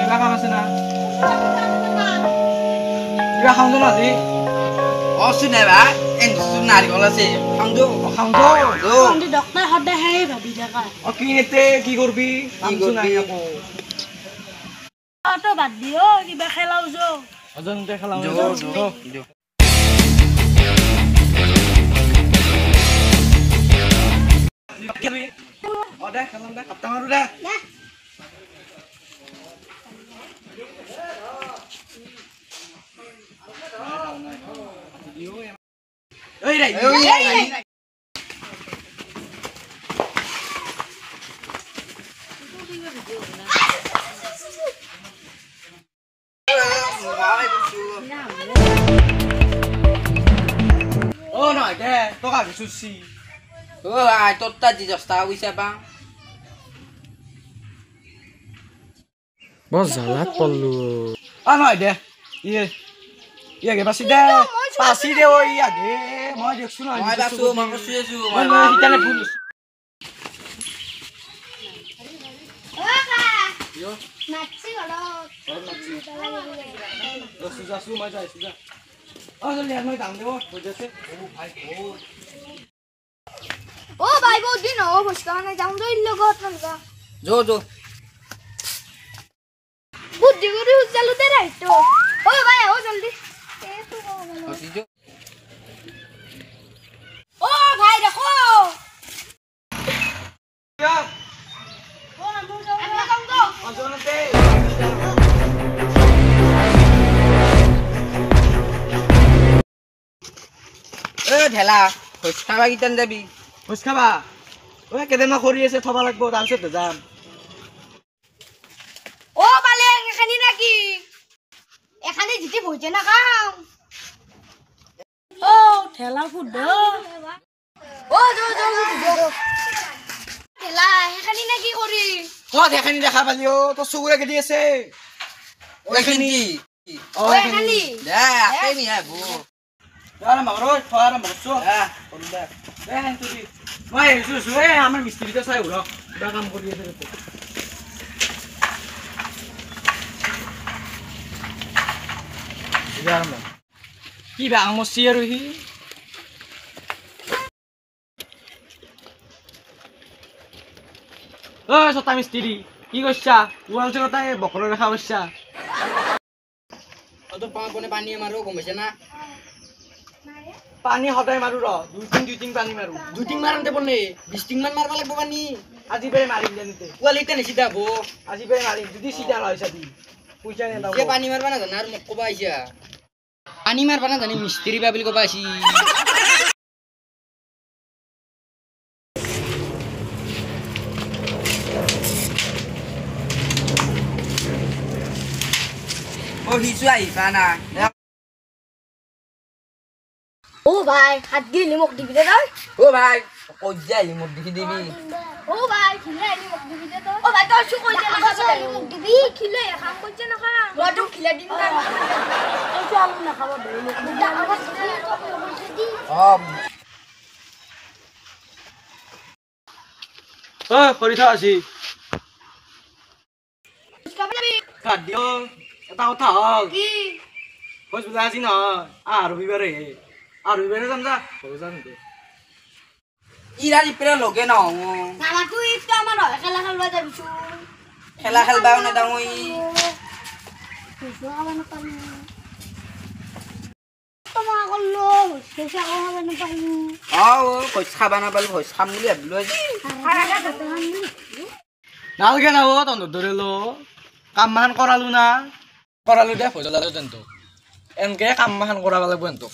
কিবা কাম আছে না কিবা খাওঁতো নাজি অচুনেবা এন্দুচুন নাৰিকল আছে খাওঁতো ডক্টৰ সদায় সেই ভাবি থাকা কি নেতে কি কৰবি তো বাদ দিও কিবা খেলাও যো অজনতে খেলাও দে খেলাম দে কাপ্তা মাৰো দে ঐ ৰাই ও নহয় দে টকা চুচি ও আই তোৰ তা দি 10 টাকা পয়সা পা বৰ জালাত পল্লু নহয় দে ইয়ে বাছি দে ঐ আগে মই দেখছো নহয় মই বাসু মই কইছো মই হিতালে ভুল Yo. নাচি গলো Susu mai jai suja. Oh, so lihat mai dang deh, wajah se. ओ भाई बहुत दिन हो मुस्कान जाऊं तो इन लोगों का लगा जो बुद्धि गुरु चलो दे रहा तो ओ भाई आओ जल्दी जो ओ भाई देखो Ya. ओ हम तो Ajo nanti. ঢেলা খোজকাঢ়া কিটান যাবি Bos kaba. Oi, কেদেমা কৰি আছে থবা লাগব তাৰপিছত যাম। ओ बाले এখানি নাকি এখানি জিতি বইছে না কাম ও ঠেলা ফুড ও যো ঠেলা এখানি নাকি করি কত এখানি দেখা পালি ও তো চুগুৰে গেদি আছে। ওইখানি ও এখানি দে আকেনি আবো Dalam makro, dalam makro. Udah. Itu di. Wah, susu আমার মিস্ত্রিটা চাই ওরা পুরা কাম করিয়ে দিতে। Dalam. কি বা আমসি আর হি? সতা মিস্ত্রি কি কইছা? ওয়াল জগতায় বকর রেখা বসছা। তো পানি মারো কমেছে না পানি সদায় মাৰো ৰ দুই তিন পানি মাৰো দুই তিন মাৰতে বলনে 20 তিন মান মাৰবা লাগবে পানি আজি পাই মাৰিম জানিতে ওয়ালিতে নিছিতা বো আজি পাই মাৰিম যদি সিধা হয় সাদি পইচা নে দাও যে পানি মারবা না জানা আর মোক কবা আইছা পানি মারবা না জানি মিস্ত্রি বাবিল কবা আইছি ও হিসু আইবা না ओ भाई हाथ गिली मुख दिबी दे ও ভাই কই যাই মোক দেখি দিবি ओ भाई खिले मुख दिबी दे तो ओ भाई तो सु कइ ना खा मुख दिबি खिले काम कइছে না খা রডু खिले দিন না তো চালু না খাবো দে মুখ আবার খিলে তো কইছে দি কৰি থা আজি কাবলাবি কাট দিও এটা কথা হল কি কইছ বুঝা আজি না আর রবিবারে যাম যা যাম দে ইরানি পেরা লগে না না তুই তো আমার খেলা খেলবা যাবিছু খেলা খেলবাও না দামই খাবানো পারি তোমা করলো শেষা খাবানো পারি কই খাবা না পারলে কই খাম বলি ভাবলো নালগে না ও তন্দ ধরেলো কাম মান কৰালো না কৰালো দে ফজলালো তেন্ত এনকে কাম মান কৰাব লাগব এন্ত